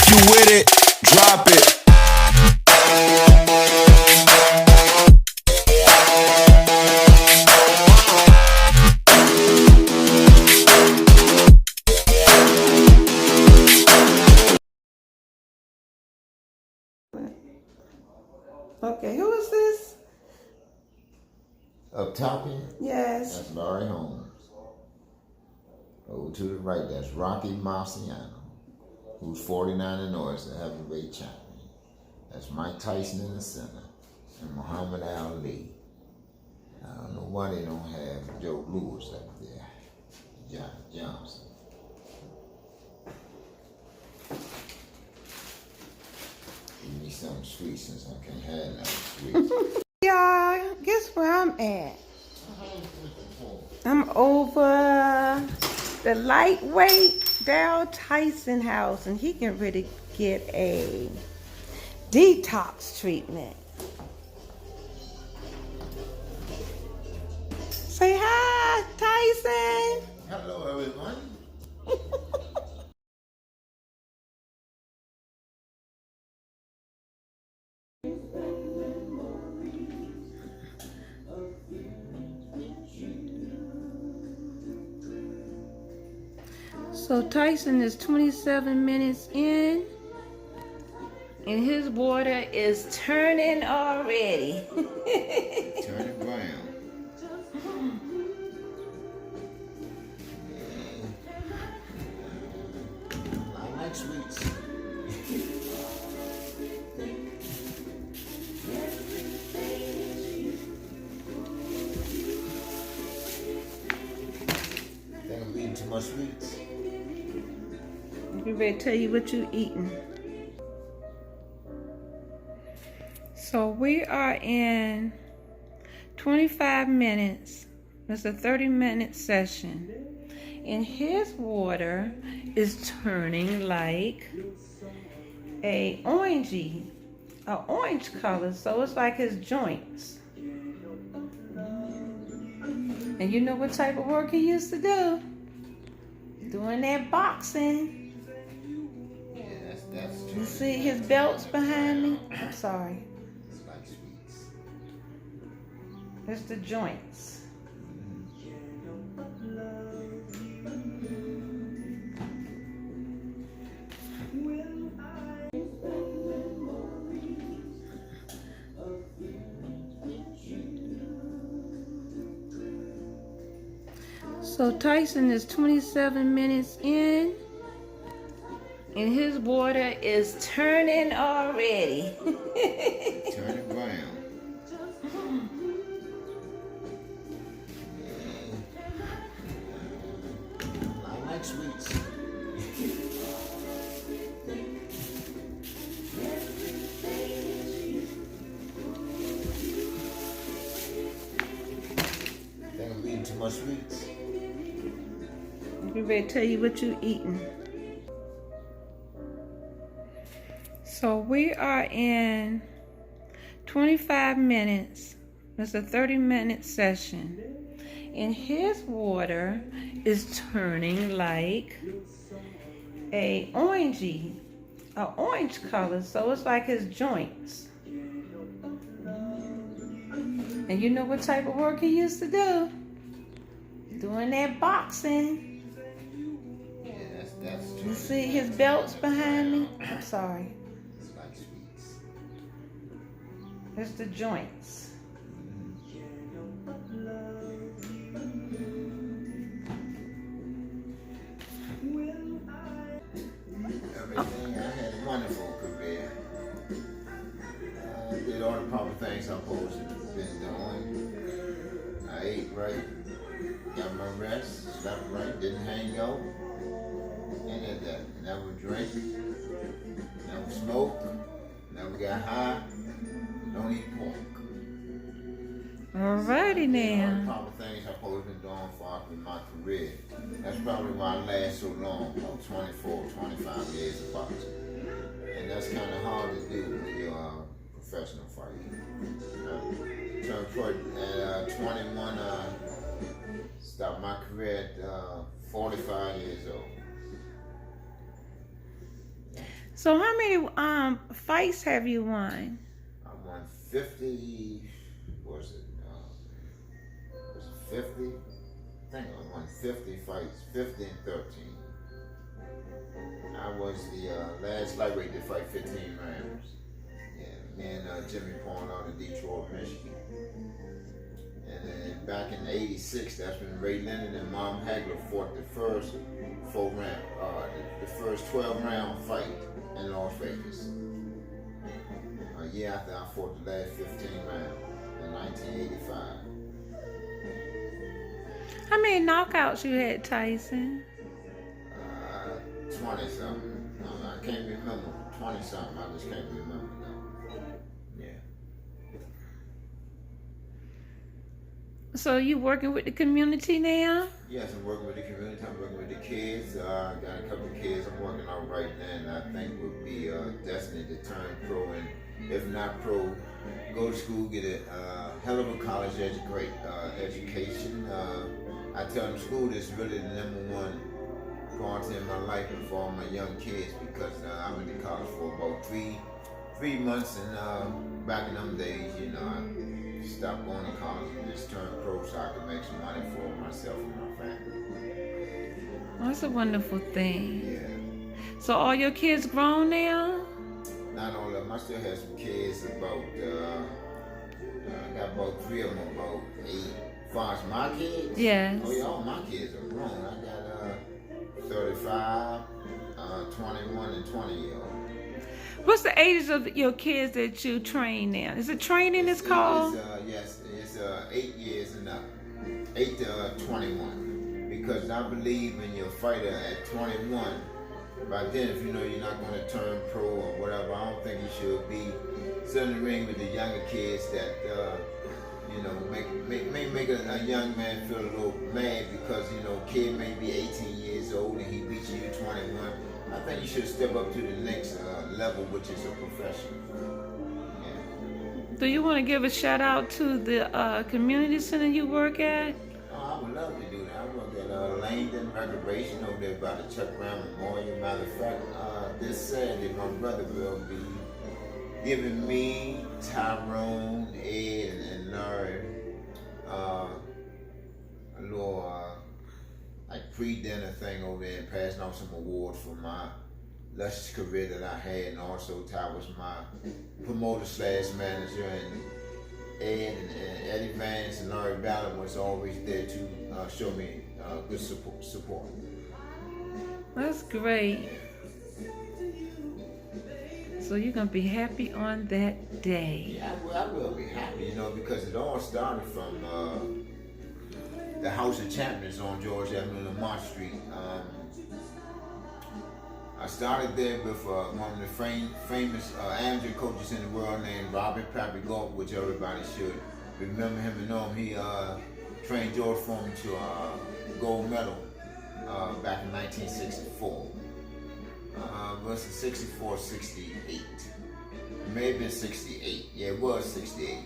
If you with it, drop it. Okay, who is this? Up top here, Yes. that's Laurie Holmes. Over to the right, that's Rocky Marciano, who's 49 and 0 as a heavyweight champion. That's Mike Tyson in the center, and Muhammad Ali. I don't know why they don't have Joe Louis up there. John Johnson. Give me something sweet since I can't have nothing sweet. Y'all, guess where I'm at? I'm over the lightweight Daryl Tyson house, and he can really get a detox treatment. Say hi, Tyson. Hello, everyone. So Tyson is 27 minutes in, and his water is turning already. Turn it brown. I like sweets. Think I'm eating too much sweets. You better tell you what you eating. So we are in 25 minutes. It's a 30-minute session. And his water is turning like a orange color. So it's like his joints. And you know what type of work he used to do? Doing that boxing. Yeah, that's You see his belts behind me? I'm sorry. It's like sweets. It's the joints. So Tyson is 27 minutes in, and his water is turning already. Turn it brown. I like sweets. Think I'm eating too much sweets. You better tell you what you eating. So we are in 25 minutes. It's a 30-minute session. And his water is turning like a orange color. So it's like his joints. And you know what type of work he used to do? Doing that boxing. Yeah, that's You see his belts behind me? I'm sorry. It's like sweets. It's the joints. Everything. I had a wonderful career. I did all the proper things I'm supposed to have been doing. I ate right, got my rest, slept right, didn't hang out. Any of that. Never drink, never smoke, never got high, don't eat pork. Alrighty All the now. proper things I'm supposed to be doing for my career. That's probably why I last so long, about 24, 25 years of boxing. And that's kind of hard to do when you're a professional fighter. Turned pro at 21, stopped my career at 45 years old. So how many fights have you won? I won 50. Was it? Was it 50? I think I won 50 fights, 50 and 13. I was the last lightweight to fight 15 rounds. Yeah, me and Jimmy Pawn out of Detroit, Michigan. And then back in '86, that's when Ray Leonard and Mom Hagler fought the first 12-round fight in Las Vegas. A year after I fought the last 15 rounds in 1985. How many knockouts you had, Tyson? 20 something. I can't remember. 20 something. I just can't remember now. Yeah. So you working with the community now? Yes, I'm working with the community. I'm working with the kids. I got a couple of kids I'm working on right now, and I think would be destined to turn pro. And if not pro, go to school, get a hell of a college education. I tell them school is really the #1 part in my life and for all my young kids, because I went to college for about three months, and back in them days, you know, I stopped going to college and just turned pro so I could make some money for myself and my family. Oh, that's a wonderful thing. Yeah. So all your kids grown now? Not all of them. I still have some kids. About I got about 3 of them, about 8. As far as my kids? Yes. Oh yeah, all my kids are grown. I got 35, 21, and 20-year-old. What's the ages of your kids that you train now? Is it training it's called? Yes, it's 8 years and up. 8 to 21. Because I believe in your fighter at 21. By then, if you know you're not going to turn pro or whatever, I don't think you should be sitting in the ring with the younger kids that, you know, make a young man feel a little mad because, you know, kid may be 18 years old and he beats you 21. I think you should step up to the next level, which is a professional. Yeah. Do you want to give a shout out to the community center you work at? Oh, I would love to do that. I work at Langdon Recreation over there by the Chuck Brown Memorial. Matter of fact, this Saturday, my brother will be giving me, Tyrone, Ed, and Larry a little like pre-dinner thing over there and passing out some awards for my luscious career that I had, and also Ty was my promoter / manager, and Ed and Eddie Vance and Larry Ballard was always there to show me good support. That's great. So you're going to be happy on that day. Yeah, I will be happy, you know, because it all started from the House of Champions on George Avenue and Mott Street. I started there with one of the famous amateur coaches in the world named Robert Papigalt, which everybody should remember him and know him. He trained George Foreman to a gold medal back in 1964. Was it 64, 68? It may have been 68. Yeah, it was 68.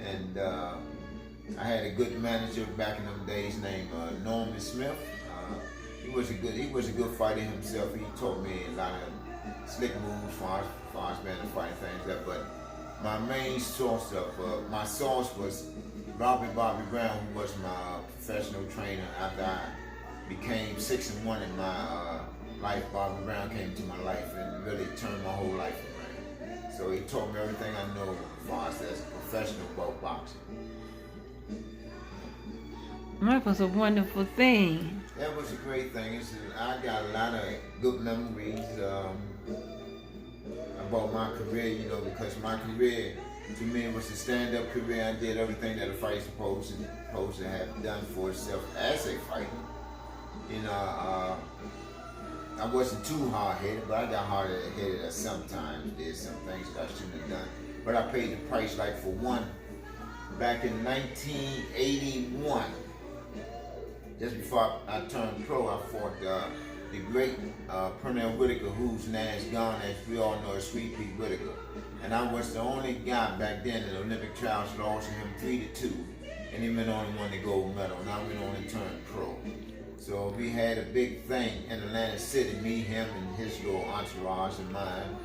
And I had a good manager back in them days named Norman Smith. He was a good fighter himself. He taught me a lot of slick moves as far as being a fighting things like that. But my main source of my source was Bobby Brown, who was my professional trainer. After I became 6-1 in my life, Bobby Brown came into my life and really turned my whole life around. So he taught me everything I know as far as a professional boxing. That was a wonderful thing. That was a great thing. I got a lot of good memories about my career, you know, because my career, to me, was a stand-up career. I did everything that a fighter's supposed to have done for itself as a fighter. You know, I wasn't too hard-headed, but I got hard-headed at sometimes. Did some things that I shouldn't have done. But I paid the price. Like for one, back in 1981, just before I turned pro, I fought the great Pernell Whitaker, whose name is gone, as we all know, as Sweet Pea Whitaker. And I was the only guy back then in the Olympic trials lost to him 3-2. And he went on and won the gold medal, and I went on and turned pro. So we had a big thing in Atlantic City, me, him, and his little entourage and mine.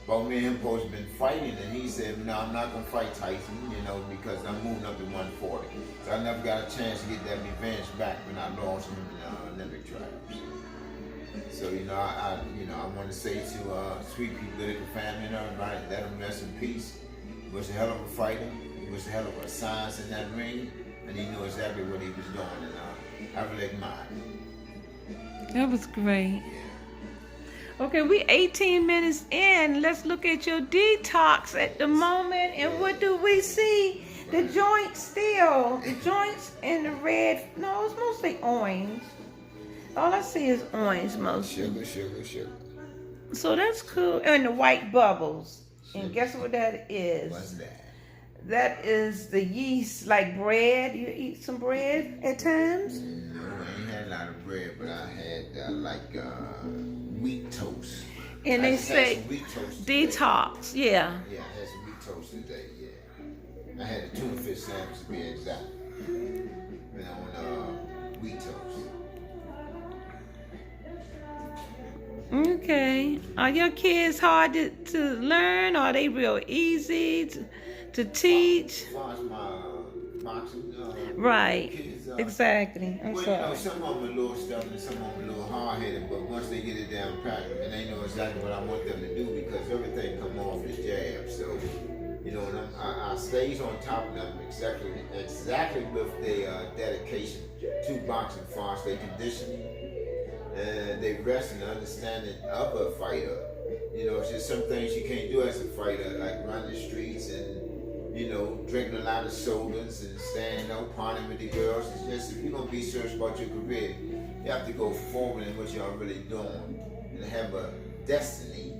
But me and him supposed to been fighting, and he said, no, I'm not gonna fight Tyson, because I'm moving up to 140. So I never got a chance to get that revenge back when I lost him in the Olympic trials. So I want to say to Sweet Pea political family and everybody, let him rest in peace. He was a hell of a fighter. He was a hell of a science in that ring, and he knew exactly what he was doing, and I really admire him. That was great. Yeah. Okay, we 18 minutes in. Let's look at your detox at the moment. And what do we see? The joints still. The joints in the red. No, it's mostly orange. All I see is orange mostly. Sugar. So that's cool. And the white bubbles. And guess what that is? What's that? That is the yeast, like bread. You eat some bread at times? No, I ain't had a lot of bread, but I had wheat toast. And they say wheat toast today. detox. Yeah. Yeah, I had some wheat toast today, yeah. I had a tuna fish sandwich to be exact. And on wheat toast. Okay. Are your kids hard to learn? Are they real easy to teach? As far as my boxing Right. kids, Exactly. I'm sorry. some of them are a little stubborn and some of them a little hard-headed, but once they get it down pat, and they know exactly what I want them to do, because everything come off the jab. So, and I stays on top of them exactly with their dedication to boxing, as far as their conditioning, and they rest in the understanding of a fighter. It's just some things you can't do as a fighter, like run the streets and drinking a lot of sodas and staying out partying with the girls. It's just, if you're gonna be serious about your career, you have to go forward in what you're really doing and have a destiny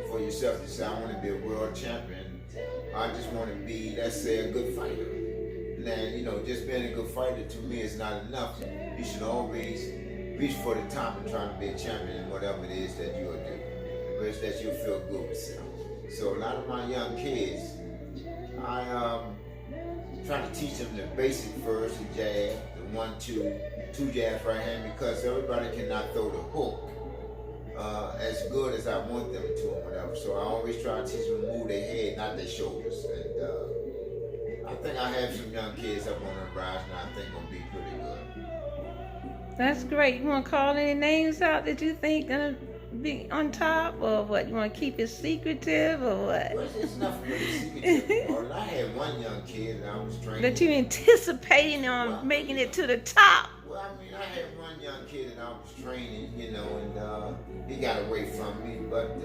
for yourself to say, I want to be a world champion. I just want to be, let's say, a good fighter. And just being a good fighter to me is not enough. You should always reach for the top and try to be a champion in whatever it is that you'll do. It's that you'll feel good with yourself. So a lot of my young kids, I try to teach them the basic first, the jab, the 1-2, 2 jabs right hand, because everybody cannot throw the hook as good as I want them to or whatever. So I always try to teach them to move their head, not their shoulders. And I think I have some young kids up on the rise, and I think gonna be pretty good. That's great. You want to call any names out that you think gonna be on top, or what? You want to keep it secretive, or what? Well, it's nothing really secretive. I had one young kid that I was training. That you anticipating on making it to the top. Well, I had one young kid that I was training, and he got away from me. But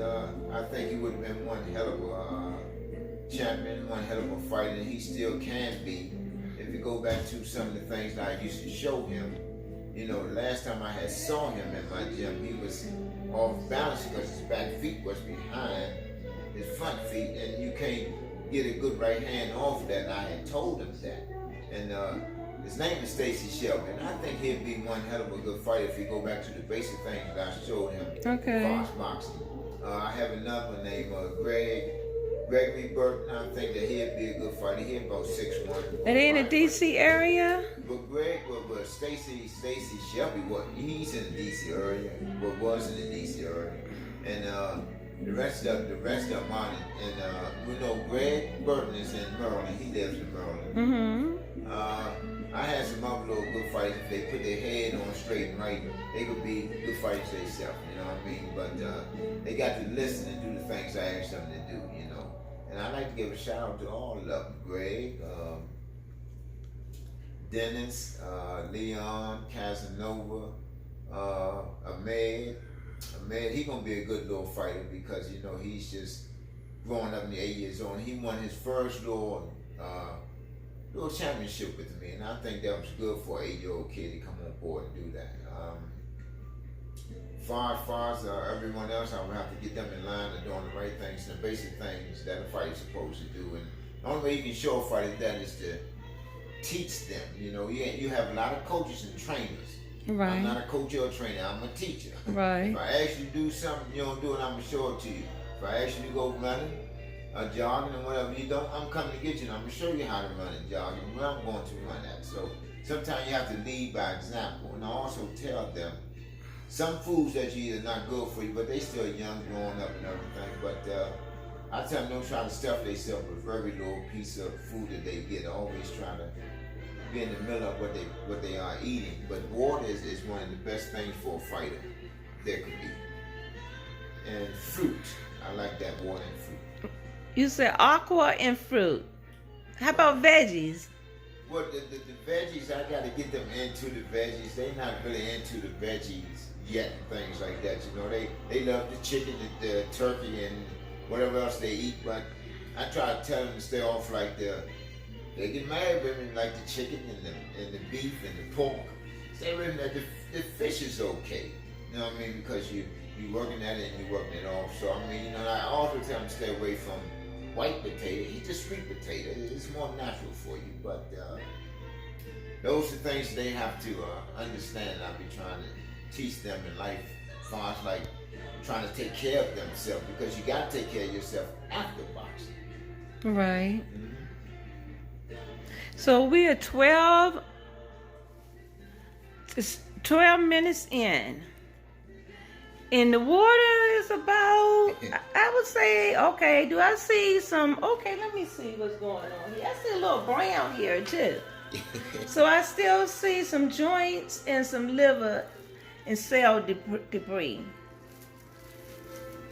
I think he would have been one hell of a champion, one hell of a fighter, and he still can be. If you go back to some of the things that I used to show him, the last time I had saw him in my gym, he was off balance because his back feet was behind his front feet, and you can't get a good right hand off that. And I had told him that. And his name is Stacy Shelby, and I think he'd be one hell of a good fighter if you go back to the basic things that I showed him. Okay. As far as boxing. I have another one named Gregory Burton. I think that he'd be a good fighter. He's about 6'1". Are they in the DC area? But Stacy Shelby, he's in the DC area. Was in the DC area, and the rest of them are and we know Greg Burton is in Maryland. He lives in Maryland. I had some other little good fighters. If they put their head on straight and right, they could be good fighters themselves. You know what I mean? But they got to listen and do the things I asked them to do. And I'd like to give a shout out to all of them: Greg, Dennis, Leon, Casanova, Ahmed. He gonna be a good little fighter because he's just growing up in the 8 years old. He won his first little championship with me, and I think that was good for an 8-year-old kid to come on board and do that. Far as everyone else, I would have to get them in line and doing the right things and the basic things that a fighter's supposed to do. And the only way you can show a fighter that is to teach them. You have a lot of coaches and trainers. Right. I'm not a coach or a trainer. I'm a teacher. Right. If I ask you to do something you don't do it, I'm gonna show it to you. If I ask you to go running, jogging, and whatever you don't, I'm coming to get you and I'm gonna show you how to run and jog and where I'm going to run at. So sometimes you have to lead by example. And I also tell them some foods that you eat are not good for you, but they still young, growing up and everything. But I tell them don't try to stuff themselves with every little piece of food that they get. Always trying to be in the middle of what they are eating. But water is one of the best things for a fighter there could be. And fruit. I like that, water and fruit. You said aqua and fruit. How about veggies? Well, the veggies, I got to get them into the veggies. They're not really into the veggies yet and things like that. You know, they love the chicken, the turkey, and whatever else they eat. But I try to tell them to stay off like they get married women like the chicken and the beef and the pork. Stay with them that the fish is okay. You know what I mean? Because you working at it and you working it off. So I mean, you know, I also tell them to stay away from white potato. Eat the sweet potato. It's more natural for you. But those are things they have to understand. I'll be trying to teach them in life, as far as like trying to take care of themselves, because you got to take care of yourself after boxing. Right. So we are 12 minutes in. And the water is about, I would say, okay, do I see some, okay, let me see what's going on here. I see a little brown here too. So I still see some joints and some liver and cell debris.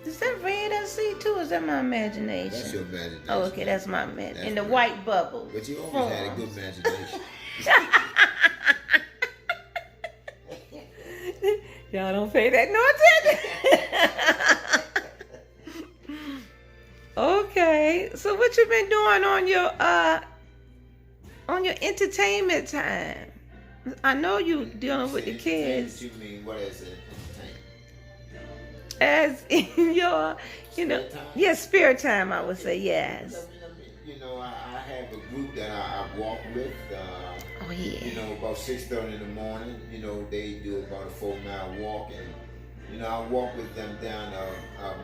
Is that red I see too, or is that my imagination? That's your imagination. Oh, okay, that's my imagination. And the white bubbles. But you always had a good imagination. Y'all don't pay that no attention. Okay, so what you been doing on your entertainment time? I know you dealing with the kids. You mean what is it? As in your, you know, Spare time? yes, spare time, I would say, yes. You know, I have a group that I walk with. Oh, yeah. You know, about 6:30 in the morning. You know, they do about a 4-mile walk, and you know, I walk with them down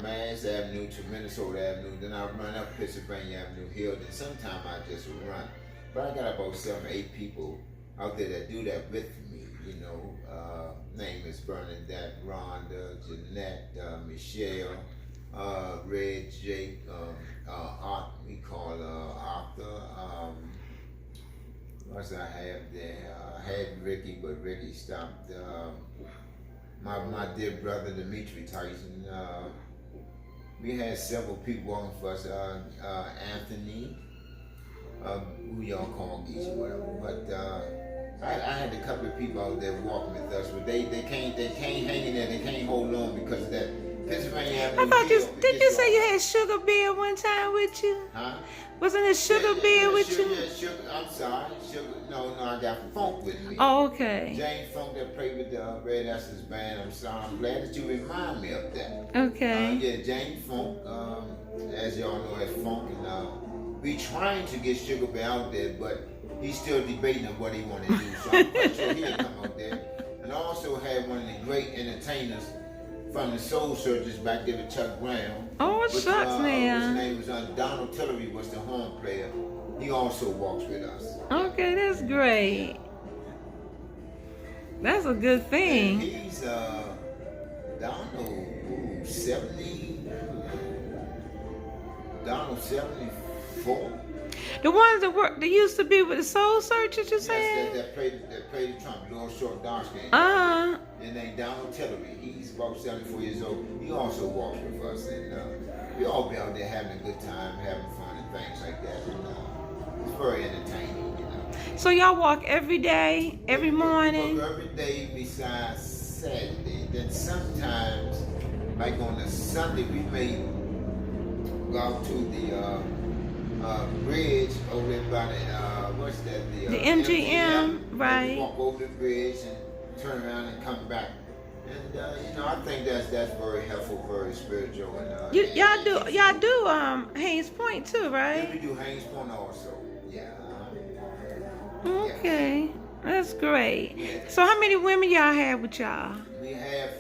Mass Avenue to Minnesota Avenue. Then I run up Pennsylvania Avenue Hill. Then sometimes I just run. But I got about 7 or 8 people out there that do that with me. You know, name is Bernadette, Rhonda, Jeanette, Michelle, Red, Jake, Art, we call Arthur. What else I have there? I had Ricky, but Ricky stopped. My dear brother Dimitri Tyson. We had several people walking for us. Anthony, who y'all call Geese or whatever. But I had a couple of people out there walking with us, but they can't hang in there. They can't hold on because of that Pennsylvania Avenue. I thought did you say you had Sugar Bear one time with you? Huh? Wasn't it Sugar Bear with Sugar, you? Yeah, Sugar. I'm sorry, Sugar. No, I got Funk with me. Oh, okay. James Funk that played with the Red Essence Band. I'm sorry. I'm glad that you remind me of that. Okay. Yeah, James Funk, as y'all know, as Funk, and we trying to get Sugar Bear out there, but he's still debating on what he want to do. So I'm quite sure he'll come out there. And I also had one of the great entertainers from the Soul Searchers back there with Chuck Brown. Oh, it sucks, man. His name was Donald Tillery was the horn player. He also walks with us. Okay, that's great. That's a good And thing. he's Donald 70. Donald 74. The ones that used to be with the Soul Searchers, you Yes, said? that played the trumpet, little short dark skin. His name Donald Tillery. He's about 74 years old. He also walks with us, and we all be out there having a good time, having fun and things like that. And it's very entertaining, you know. So y'all walk every day, every We morning? walk every day besides Saturday. Then sometimes, like on a Sunday, we may go out to the bridge over there by the what's that? The MGM, right. We walk over the bridge and turn around and come back. And you know, I think that's very helpful, very spiritual. And Y'all do Haynes Point too, then right? we do Haynes Point also. Yeah. Okay, that's great. Yeah. So how many women y'all have with y'all? We have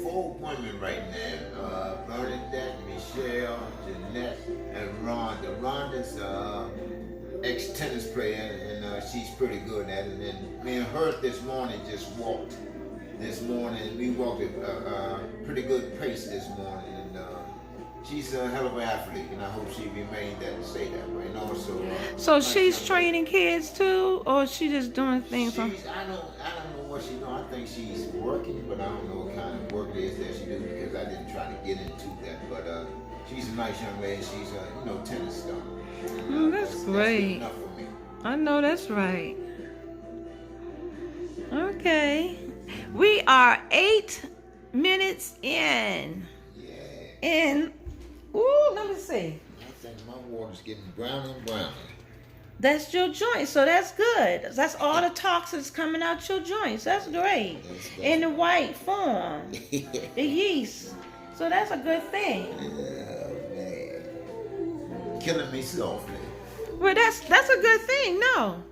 4 women right now. Bernadette, Michelle, Jeanette, and Rhonda. Rhonda's ex-tennis player, and she's pretty good at it. And me and her this morning just walked. This morning we walked at a pretty good pace this morning, and she's a hell of an athlete, and I hope she remains that and stay that way. And also, So she's training kids too, or she just doing things on? I don't know what she's doing. I think she's working, but I don't know what kind of work it is that she do because I didn't try to get into that. But she's a nice young lady. She's a tennis star. That's great. That's good enough for me. I know that's right. Okay. We are 8 minutes in. Yeah. And, let me see. I think my water's getting browner and browner. That's your joints, so that's good. That's all the toxins coming out your joints. That's great. In the white form, the yeast. So that's a good thing. Oh, man. Killing me softly. Well, that's a good thing. No,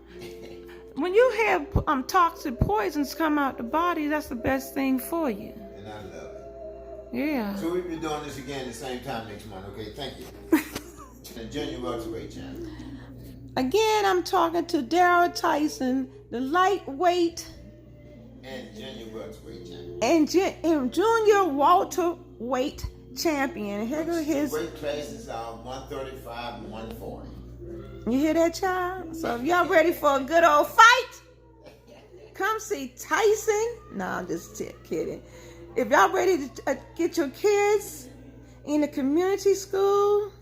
when you have toxic poisons come out the body, that's the best thing for you. And I love it. Yeah. So we'll be doing this again at the same time next month. Okay, thank you. The Junior welterweight champion. Again, I'm talking to Daryl Tyson, the lightweight And junior welterweight champion. and junior welterweight champion. Here go his. Weight classes are 135 and 140. You hear that, child? So if y'all ready for a good old fight, come see Tyson. No, I'm just kidding. If y'all ready to get your kids in the community school,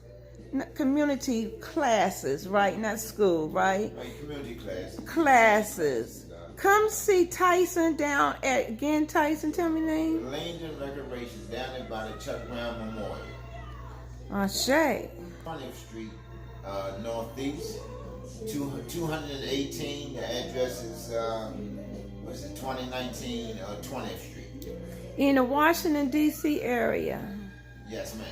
community classes, right? Not school, right? Like community classes. Classes. Come see Tyson down at, again, Tyson, tell me the name. Langdon Recreations down there by the Chuck Brown Memorial. Shay. 20th Street, Northeast, 218. The address is, 2019 20th Street. In the Washington, D.C. area. Yes, ma'am.